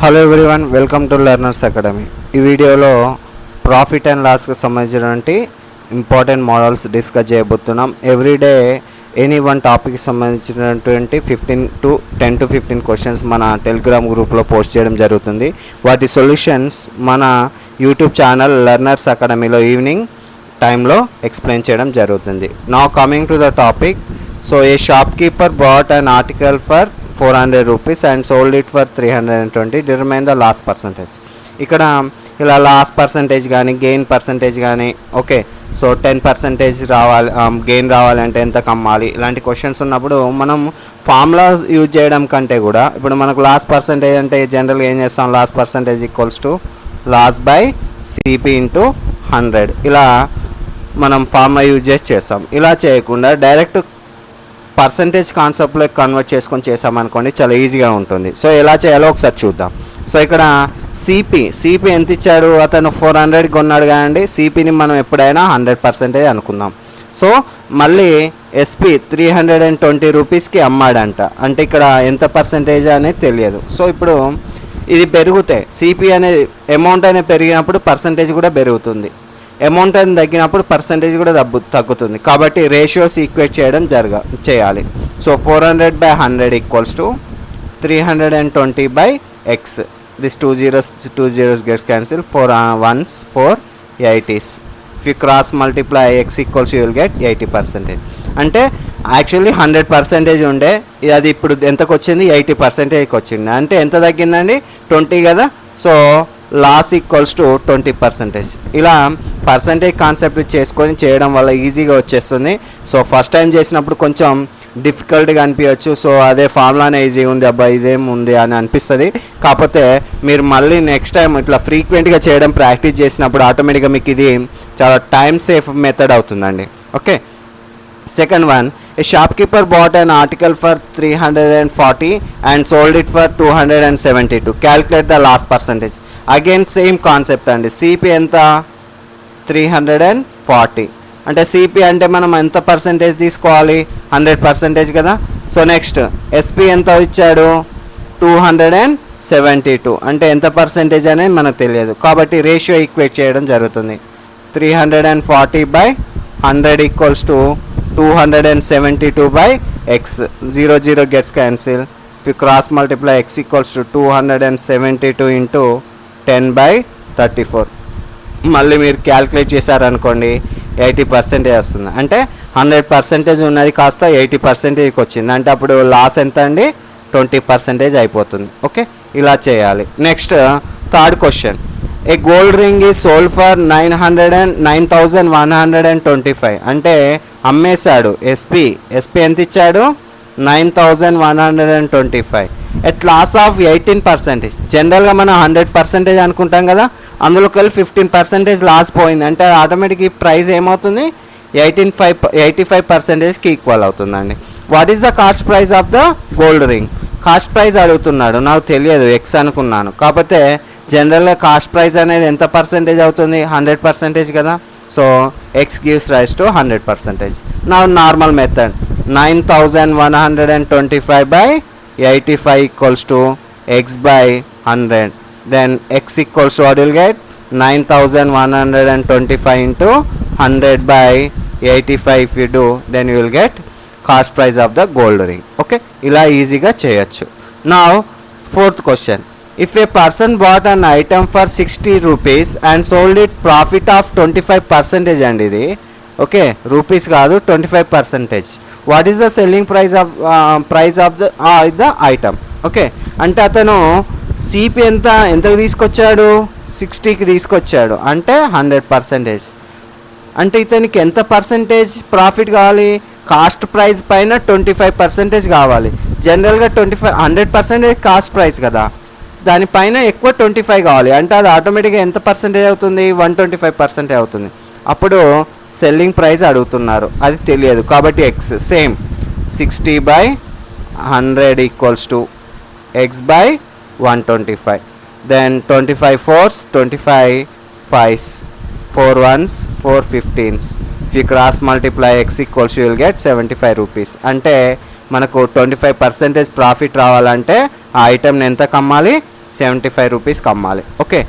Hello everyone, welcome to Learners Academy. ఈ వీడియోలో profit and లాస్కి సంబంధించినటువంటి ఇంపార్టెంట్ మోడల్స్ డిస్కస్ చేయబోతున్నాం. ఎవ్రీడే ఎనీ వన్ టాపిక్కి సంబంధించినటువంటి 10 to 15 క్వశ్చన్స్ మన టెలిగ్రామ్ గ్రూప్లో పోస్ట్ చేయడం జరుగుతుంది. వాటి సొల్యూషన్స్ మన యూట్యూబ్ ఛానల్ లెర్నర్స్ అకాడమీలో ఈవినింగ్ టైంలో ఎక్స్ప్లెయిన్ చేయడం జరుగుతుంది. Now coming to the topic. So a shopkeeper bought an article for 400 rupees and sold it for 320. Determine the loss percentage. ఇక్కడ ఇలా లాస్ పర్సంటేజ్ కానీ గెయిన్ పర్సంటేజ్ కానీ okay. So 10% రావాలి, gain రావాలంటే ఎంత కమ్మాలి, ఇలాంటి క్వశ్చన్స్ ఉన్నప్పుడు మనం ఫార్ములా యూజ్ చేయడం కంటే కూడా ఇప్పుడు మనకు లాస్ పర్సంటేజ్ అంటే జనరల్గా ఏం చేస్తాం, loss percentage equals to loss by CP into 100 ఇలా మనం ఫార్ములా యూజ్ చేసి చేస్తాం. ఇలా చేయకుండా డైరెక్ట్ పర్సంటేజ్ కాన్సెప్ట్లో కన్వర్ట్ చేసుకొని చేసామనుకోండి, చాలా ఈజీగా ఉంటుంది. సో ఎలా చేయాలో ఒకసారి చూద్దాం. సో ఇక్కడ సిపి ఎంత ఇచ్చాడు, అతను 400 కొన్నాడు కాదండి. సిపిని మనం ఎప్పుడైనా 100% అనుకుందాం. సో మళ్ళీ ఎస్పి 320 రూపీస్కి అమ్మాడంట, అంటే ఇక్కడ ఎంత పర్సంటేజ్ అనేది తెలియదు. సో ఇప్పుడు ఇది పెరుగుతాయి, సిపి అనే అమౌంట్ అనేది పెరిగినప్పుడు పర్సంటేజ్ కూడా పెరుగుతుంది, అమౌంట్ అని తగ్గినప్పుడు పర్సంటేజ్ కూడా తగ్గుతుంది. కాబట్టి రేషియోస్ ఈక్వేట్ చేయడం చేయాలి. So 400/100 equals to 320/x. This 2 zeros gets cancelled. 4 1s 4 80s. If you cross multiply x equals you will get 80%. అంటే యాక్చువల్లీ 100% ఉండే, అది ఇప్పుడు ఎంతకు వచ్చింది, 80%కి వచ్చింది. అంటే ఎంత తగ్గిందండి, 20 కదా. So loss equals to 20%. ఇలా పర్సంటేజ్ కాన్సెప్ట్ చేసుకొని చేయడం వల్ల ఈజీగా వచ్చేస్తుంది. సో ఫస్ట్ టైం చేసినప్పుడు కొంచెం డిఫికల్ట్గా అనిపించవచ్చు. సో అదే ఫార్ములానే ఈజీ ఉంది, అబ్బా ఇదేం ఉంది అని అనిపిస్తుంది. కాకపోతే మీరు మళ్ళీ నెక్స్ట్ టైం ఇట్లా ఫ్రీక్వెంట్గా చేయడం ప్రాక్టీస్ చేసినప్పుడు ఆటోమేటిక్గా మీకు ఇది చాలా టైం సేఫ్ మెథడ్ అవుతుందండి. Okay. Second one, a shopkeeper bought an article for 340 and sold it for 272. Calculate the loss percentage. Again same concept అండి. సిపి ఎంత, 340. అంటే సిపి అంటే మనం ఎంత పర్సంటేజ్ తీసుకోవాలి, 100% కదా. సో నెక్స్ట్ ఎస్పి ఎంత ఇచ్చాడు, 272. అంటే ఎంత పర్సంటేజ్ అనేది మనకు తెలియదు, కాబట్టి రేషియో ఈక్వేట్ చేయడం జరుగుతుంది. 340/100 equals to 272/x. 0 gets cancelled. If you cross multiply x equals to 272 into 10/34. మళ్ళీ మీరు క్యాల్కులేట్ చేశారనుకోండి, 80% వస్తుంది. అంటే 100% ఉన్నది కాస్త 80%కి వచ్చింది. అంటే అప్పుడు లాస్ ఎంత అండి, 20% అయిపోతుంది. ఓకే, ఇలా చేయాలి. Next third question, A gold ring is sold for 9,125. అంటే అమ్మేశాడు ఎస్పి ఎంత ఇచ్చాడు, 9,125 ఎట్ లాస్ ఆఫ్ 18%. జనరల్గా మనం 100% అనుకుంటాం కదా, అందులోకి వెళ్ళి 15% లాస్ పోయింది. అంటే ఆటోమేటిక్ ఈ ప్రైస్ ఏమవుతుంది, 85%కి ఈక్వల్ అవుతుందండి. What is the cost price of the gold ring. Cost price అడుగుతున్నాడు, నాకు తెలియదు, ఎక్స్ అనుకున్నాను. కాకపోతే జనరల్గా కాస్ట్ ప్రైస్ అనేది ఎంత పర్సంటేజ్ అవుతుంది, 100% కదా. So X gives rise to 100%. నా normal method 9,125/85 equals to x/100. then x equals to what you will get, 9,125 into 100/85. if you do, then you will get cost price of the gold ring. okay, ఇలా ఈజీగా చేయొచ్చు. now fourth question, if a person bought an item for 60 rupees and sold it profit of 25%, అండి ఇది okay, rupees కాదు, 25%. What is the selling price of the item. Okay, అంటే అతను CP ఎంతకు తీసుకొచ్చాడు, 60కి తీసుకొచ్చాడు, అంటే 100%. అంటే ఇతనికి ఎంత పర్సంటేజ్ ప్రాఫిట్ కావాలి, కాస్ట్ ప్రైస్ పైన 25% కావాలి. జనరల్గా 100% కాస్ట్ ప్రైస్ కదా, దానిపైన ఎక్కువ 25 కావాలి. అంటే అది ఆటోమేటిక్గా ఎంత పర్సంటేజ్ అవుతుంది, 125% అవుతుంది. అప్పుడు సెల్లింగ్ ప్రైస్ అడుగుతున్నారు, అది తెలియదు, కాబట్టి X same 60/100 equals to x/125. then 25 4s 25 5s 4 1s 4 15s. if you cross multiply x equals you will get 75 rupees. అంటే మనకు 25% ప్రాఫిట్ రావాలంటే ఆ ఐటెంని ఎంత కమ్మాలి, 75 రూపీస్కి అమ్మాలి. Okay,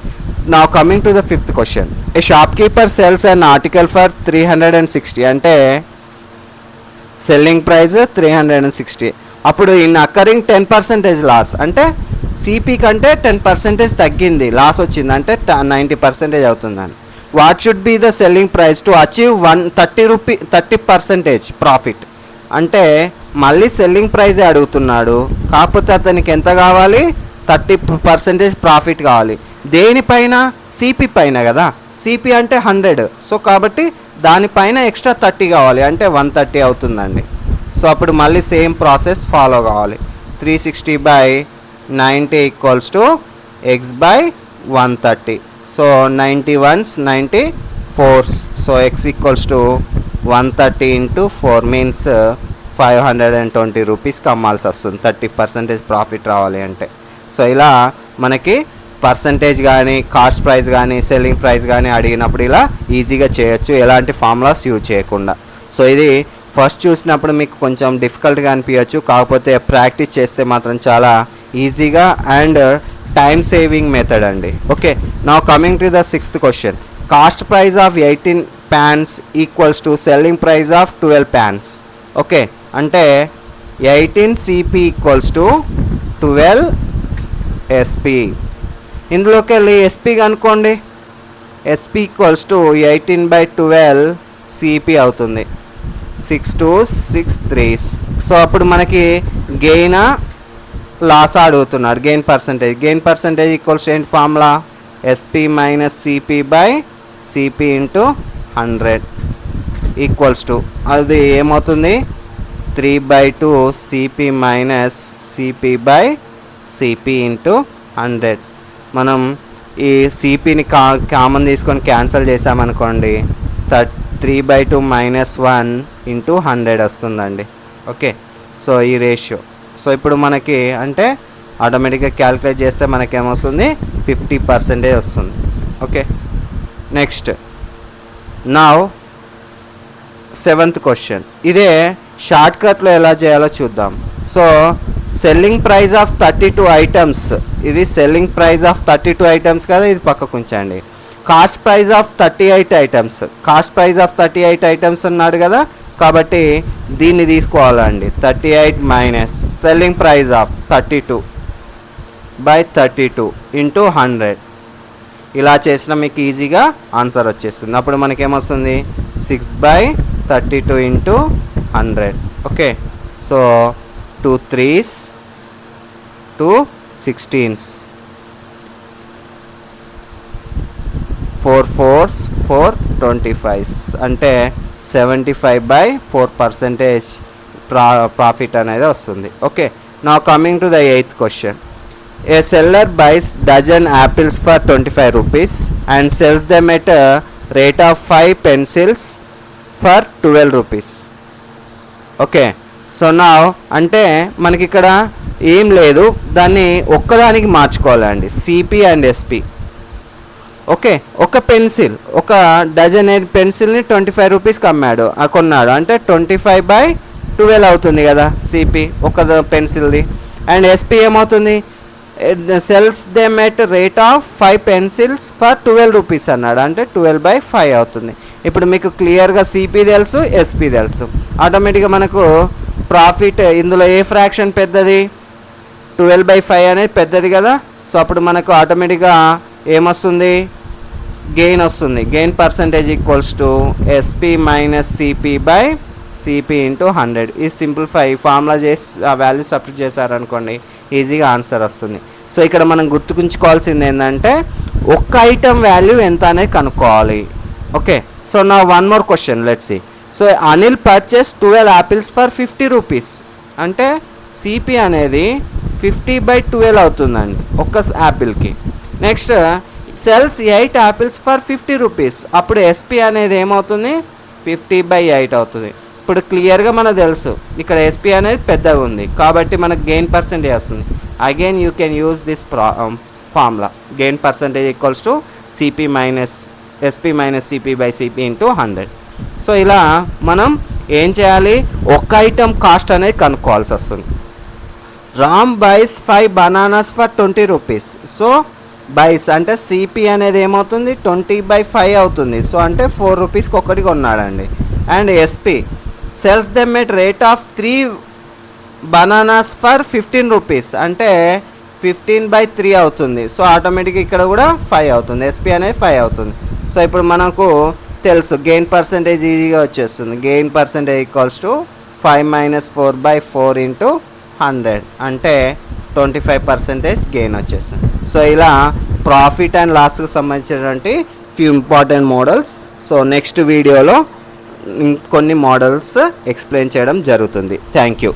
now coming to the fifth question. A shop keeper cells an article for 360 అంటే selling price 360. అప్పుడు in occurring 10% loss అంటే సిపి కంటే 10% తగ్గింది, లాస్ వచ్చింది అంటే 90% అవుతుందని. What should be the selling price to achieve 30% profit అంటే మళ్ళీ సెల్లింగ్ ప్రైజే అడుగుతున్నాడు, కాకపోతే అతనికి ఎంత కావాలి, 30% ప్రాఫిట్ కావాలి. దేనిపైన, సిపి పైన కదా, సిపి అంటే 100, సో కాబట్టి దానిపైన ఎక్స్ట్రా 30 కావాలి అంటే 130 అవుతుందండి. సో అప్పుడు మళ్ళీ సేమ్ ప్రాసెస్ ఫాలో కావాలి. 360/90 equals to x/130. So 90 ones 90 4s. So x equals to 130 into 4 means 520 రూపీస్కి అమ్మాల్సి వస్తుంది 30% ప్రాఫిట్ రావాలి అంటే. సో ఇలా మనకి పర్సంటేజ్ కానీ కాస్ట్ ప్రైస్ కానీ సెల్లింగ్ ప్రైస్ కానీ అడిగినప్పుడు ఇలా ఈజీగా చేయొచ్చు, ఎలాంటి ఫార్ములాస్ యూజ్ చేయకుండా. సో ఇది ఫస్ట్ చూసినప్పుడు మీకు కొంచెం డిఫికల్ట్గా అనిపించవచ్చు, కాకపోతే ప్రాక్టీస్ చేస్తే మాత్రం చాలా ఈజీగా అండ్ టైమ్ సేవింగ్ మెథడ్ అండి. Okay, now coming to the sixth question. Cost price of 18 pans equals to selling price of 12 pans. Okay, అంటే 18 CP ఈక్వల్స్ టు 12 SP. ఇందులోకి వెళ్ళి ఎస్పీ కనుక్కోండి. ఎస్పీ ఈక్వల్స్ టు 18/12 CP అవుతుంది, 6 2s 6 3s. So అప్పుడు మనకి gain loss అడుగుతున్నాడు, gain percentage equals ఏంటి formula, SP minus CP/CP into 100 equals to అది ఏమవుతుంది 3/2 CP మైనస్ CP/CP ఇంటూ 100. మనం ఈ సిపిని కామన్ తీసుకొని క్యాన్సిల్ చేసామనుకోండి 3/2 -1 ఇంటూ 100 వస్తుందండి. ఓకే, సో ఈ రేషియో. సో ఇప్పుడు మనకి అంటే ఆటోమేటిక్గా క్యాలిక్యులేట్ చేస్తే మనకేమొస్తుంది 50% వస్తుంది. Okay, next now seventh question. ఇదే షార్ట్ కట్లో ఎలా చేయాలో చూద్దాం. So selling price of 32 items, ఇది సెల్లింగ్ ప్రైస్ ఆఫ్ 32 ఐటమ్స్ కదా, ఇది పక్కకు ఉంచండి. Cost price of 38 items, cost price of 38 items అన్నాడు కదా, కాబట్టి దీన్ని తీసుకోవాలండి. 38 minus selling price of 32/32 into 100. ఇలా చేసిన మీకు ఈజీగా ఆన్సర్ వచ్చేస్తుంది. అప్పుడు మనకేమొస్తుంది 6/32 into 100. Okay, so 2 3s 2 16s 4 4s 4 25s అంటే 75/4% ప్రాఫిట్ అనేది వస్తుంది. Okay, now coming to the eighth question. A seller buys dozen apples for 25 rupees and sells them at rate of 5 pencils for 12 rupees. Okay, so నా అంటే మనకి ఇక్కడ ఏం లేదు, దాన్ని ఒక్కదానికి మార్చుకోవాలండి, సిపి అండ్ ఎస్పి. ఓకే, ఒక పెన్సిల్, ఒక డజన్ పెన్సిల్ని 25 రూపీస్కి కొన్నాడు అంటే 25/12 అవుతుంది కదా సిపి ఒక పెన్సిల్ది. అండ్ ఎస్పి ఏమవుతుంది, sells them at rate of 5 pencils for 12 rupees అన్నాడు అంటే 12/5 అవుతుంది. ఇప్పుడు మీకు క్లియర్గా సిపి తెలుసు, ఎస్పి తెలుసు, ఆటోమేటిక్గా మనకు ప్రాఫిట్ ఇందులో ఏ ఫ్రాక్షన్ పెద్దది, 12/5 అనేది పెద్దది కదా. సో అప్పుడు మనకు ఆటోమేటిక్గా ఏమొస్తుంది, గెయిన్ వస్తుంది. Gain percentage equals to SP minus CP/CP into 100. ఈ సింప్లిఫై ఫార్ములా చేసి ఆ వాల్యూ సబ్స్టిట్యూట్ చేశారనుకోండి ఈజీగా ఆన్సర్ వస్తుంది. సో ఇక్కడ మనం గుర్తుకుంచుకోవాల్సింది ఏంటంటే ఒక్క ఐటమ్ వాల్యూ ఎంత అనేది కనుక్కోవాలి. ఓకే, సో నా one more question let's see. So Anil purchase 12 apples for 50 rupees అంటే సిపి అనేది 50/12 అవుతుందండి ఒక్క యాపిల్కి. Next sells 8 apples for 50 rupees అప్పుడు ఎస్పి అనేది ఏమవుతుంది 50/8 అవుతుంది. ఇప్పుడు క్లియర్గా మనకు తెలుసు ఇక్కడ ఎస్పి అనేది పెద్దగా ఉంది కాబట్టి మనకు గెయిన్ పర్సంటేజ్ వస్తుంది. Again you can use this formula, gain percentage equals to SP minus CP/CP into 100. So ఇలా మనం ఏం చేయాలి, ఒక్క ఐటమ్ కాస్ట్ అనేది కనుక్కోవాల్సి వస్తుంది. Ram buys 5 bananas for 20 rupees. So buys అంటే సిపి అనేది ఏమవుతుంది 20/5 అవుతుంది. సో అంటే 4 రూపీస్కి ఒకటి కొన్నాడండి. And SP sells them at rate of 3 bananas for 15 rupees అంటే 15/3 అవుతుంది. సో ఆటోమేటిక్గా ఇక్కడ కూడా 5 అవుతుంది. ఎస్పి అనేది 5 అవుతుంది. సో ఇప్పుడు మనకు తెలుసు గెయిన్ పర్సంటేజ్ ఈజీగా వచ్చేస్తుంది. గెయిన్ పర్సంటేజ్ ఈక్వల్స్ టు 5 - 4/4 × 100 అంటే 25% గెయిన్ వచ్చేస్తుంది. సో ఇలా ప్రాఫిట్ అండ్ లాస్కి సంబంధించినటువంటి few important models. So next వీడియోలో కొన్ని మోడల్స్ ఎక్స్ప్లెయిన్ చేయడం జరుగుతుంది. Thank you.